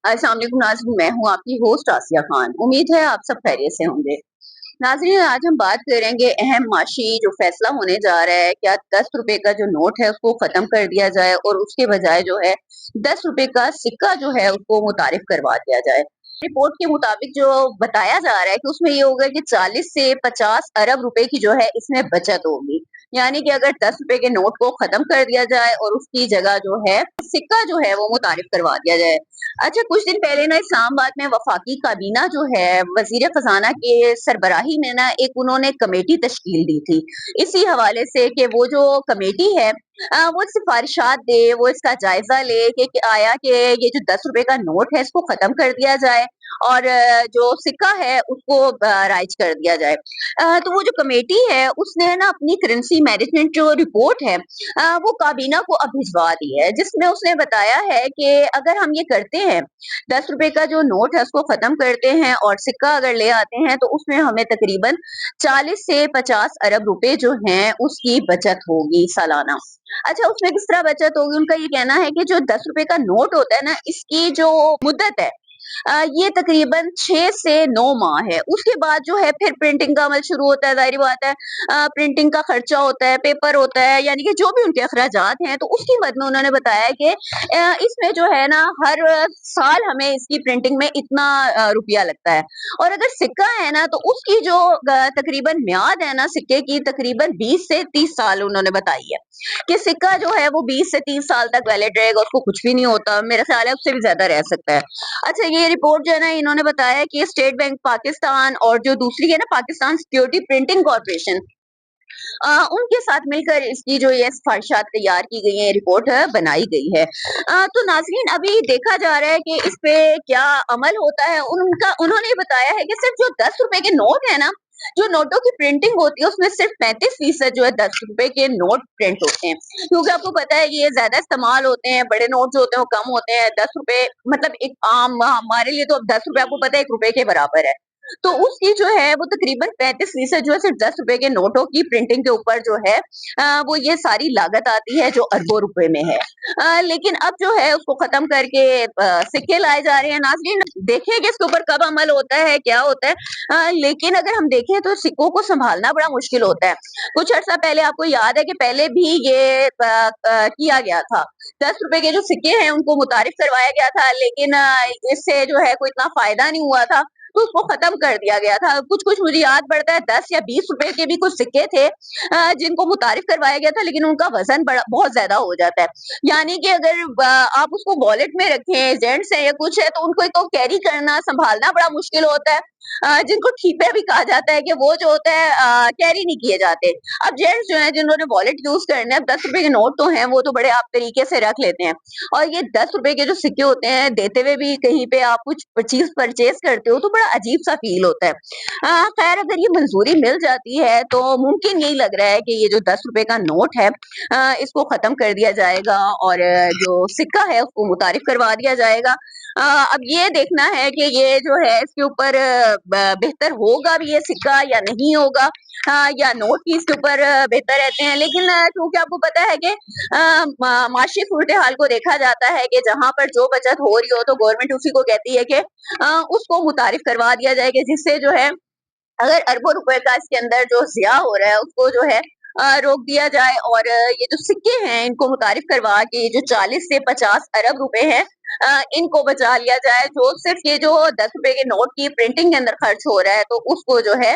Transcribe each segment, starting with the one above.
अस्सलाम वालेकुम नाज़रीन, मैं हूँ आपकी होस्ट आसिया खान। उम्मीद है आप सब खैरियत से होंगे। नाज़रीन, आज हम बात करेंगे अहम माशी जो फैसला होने जा रहा है, क्या 10 रुपए का जो नोट है उसको खत्म कर दिया जाए और उसके बजाय जो है 10 रुपए का सिक्का जो है उसको मुतारिफ करवा दिया जाए। रिपोर्ट के मुताबिक जो बताया जा रहा है कि उसमें ये होगा कि 40 से 50 अरब रुपए की जो है इसमें बचत होगी। यानी कि अगर 10 रुपए के नोट को खत्म कर दिया जाए और उसकी जगह जो है सिक्का जो है वो मुतारिफ करवा दिया जाए। अच्छा, कुछ दिन पहले ना इस्लामाबाद में वफाकी काबीना जो है वजीर खजाना के सरबराही में ना एक उन्होंने कमेटी तश्कील दी थी इसी हवाले से कि वो जो कमेटी है वो सिफारिशात दे, वो इसका जायजा ले कि आया कि ये जो 10 रुपए का नोट है इसको खत्म कर दिया जाए और जो सिक्का है उसको राइज कर दिया जाए। तो वो जो कमेटी है उसने ना अपनी करेंसी मैनेजमेंट जो रिपोर्ट है वो काबीना को अब भिजवा दी है, जिसमें उसने बताया है कि अगर हम ये करते हैं 10 रुपए का जो नोट है उसको खत्म करते हैं और सिक्का अगर ले आते हैं तो उसमें हमें तकरीबन 40 से 50 अरब रुपए जो हैं उसकी बचत होगी सालाना। अच्छा, उसमें किस तरह बचत होगी? उनका ये कहना है कि जो 10 रुपए का नोट होता है ना, इसकी जो मुद्दत है ये तकरीबन 6 से 9 माह है। उसके बाद जो है फिर प्रिंटिंग का अमल शुरू होता है, ज़ाहिर बात है। प्रिंटिंग का खर्चा होता है, पेपर होता है, यानी कि जो भी उनके अखराजात हैं, तो उसकी मद में उन्होंने बताया कि इसमें जो है ना हर साल हमें इसकी प्रिंटिंग में इतना रुपया लगता है और अगर सिक्का है ना तो उसकी जो तकरीबन म्याद है ना सिक्के की तकरीबन 20 से 30 साल उन्होंने बताई है कि सिक्का जो है वो 20 से 30 साल तक वैलिड रहेगा, उसको कुछ भी नहीं होता। मेरा ख्याल है उससे भी ज़्यादा रह सकता है। अच्छा, ये रिपोर्ट जो है ना इन्होंने बताया कि स्टेट बैंक पाकिस्तान और जो दूसरी है ना पाकिस्तान सिक्योरिटी प्रिंटिंग कॉर्पोरेशन उनके साथ मिलकर इसकी जो ये सिफारिशात तैयार की गई है, रिपोर्ट बनाई गई है। तो नाज़रीन, अभी देखा जा रहा है कि इस पे क्या अमल होता है। उन्होंने बताया है कि सिर्फ जो 10 रुपए के नोट है ना, जो नोटों की प्रिंटिंग होती है उसमें सिर्फ 35% जो है 10 रुपए के नोट प्रिंट होते हैं, क्योंकि आपको पता है ये ज्यादा इस्तेमाल होते हैं, बड़े नोट जो होते हैं वो कम होते हैं। 10 रुपए मतलब एक आम हमारे लिए तो अब 10 रुपए आपको पता है 1 रुपए के बराबर है। तो उसकी जो है वो तकरीबन 35% जो है सिर्फ 10 रुपए के नोटों की प्रिंटिंग के ऊपर जो है वो ये सारी लागत आती है जो अरबों रुपए में है। लेकिन अब जो है उसको खत्म करके सिक्के लाए जा रहे हैं। नाज़रीन, देखें कि इसके ऊपर कब अमल होता है, क्या होता है। लेकिन अगर हम देखें तो सिक्कों को संभालना बड़ा मुश्किल होता है। कुछ अर्सा पहले आपको याद है कि पहले भी ये किया गया था। 10 रुपए के जो सिक्के हैं उनको मुतारिफ करवाया गया था, लेकिन इससे जो है कोई इतना फायदा नहीं हुआ था, तो उसको खत्म कर दिया गया था। कुछ-कुछ मुझे याद पड़ता है 10 या 20 रुपए के भी कुछ सिक्के थे जिनको मुतारिफ करवाया गया था, लेकिन उनका वज़न बड़ा बहुत ज़्यादा हो जाता है। यानी कि अगर आप उसको वॉलेट में रखें, जेंट्स हैं या कुछ है, तो उनको तो कैरी करना, सँभालना बड़ा मुश्किल होता है। जिनको ठीपे भी कहा जाता है कि वो जो होता है कैरी नहीं किए जाते। अब जेंट्स जो हैं जिन्होंने वॉलेट यूज़ करने हैं, 10 रुपए के नोट तो हैं, वो तो बड़े आप तरीके से रख लेते हैं और ये 10 रुपए के जो सिक्के होते हैं, देते हुए भी कहीं पे आप कुछ चीज़ परचेज़ करते हो, तो बड़ा अजीब-सा फ़ील होता है। खैर, अगर ये मंज़ूरी मिल जाती है, तो मुमकिन यही लग रहा है कि ये जो 10 रुपए का नोट है इसको ख़त्म कर दिया जाएगा और जो सिक्का है, उसको मुतारिफ करवा दिया जाएगा। अब ये देखना है कि ये जो है इसके ऊपर बेहतर होगा भी ये सिक्का या नहीं होगा, या नोट ही इसके ऊपर बेहतर रहते हैं। लेकिन क्योंकि आपको पता है कि माशी सूरत हाल को देखा जाता है कि जहाँ पर जो बचत हो रही हो तो गवर्नमेंट उसी को कहती है कि उसको मुतारिफ करवा दिया जाएगा, जिससे जो है अगर अरबों रुपए का इसके अंदर जो ज़िया हो रहा है उसको जो है रोक दिया जाए और ये जो सिक्के हैं इनको मुतारिफ करवा के ये जो 40 से 50 अरब रुपए हैं इनको बचा लिया जाए, जो सिर्फ ये जो 10 रुपए के नोट की प्रिंटिंग के अंदर खर्च हो रहा है तो उसको जो है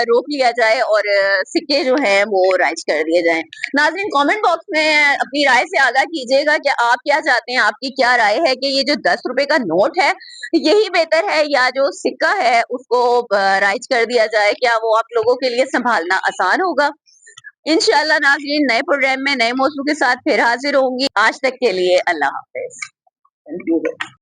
रोक लिया जाए और सिक्के जो हैं वो राइज कर दिए जाएँ। नाज़रीन, कमेंट बॉक्स में अपनी राय से आगाह कीजिएगा कि आप क्या चाहते हैं, आपकी क्या राय है कि ये जो 10 रुपए का नोट है यही बेहतर है या जो सिक्का है उसको राइज कर दिया जाए? क्या वो आप लोगों के लिए सँभालना आसान होगा? इंशाअल्लाह नाज़रीन, नए प्रोग्राम में नए मौज़ू के साथ फिर हाज़िर होंगी। आज तक के लिए अल्लाह हाफ़िज़। Thank you.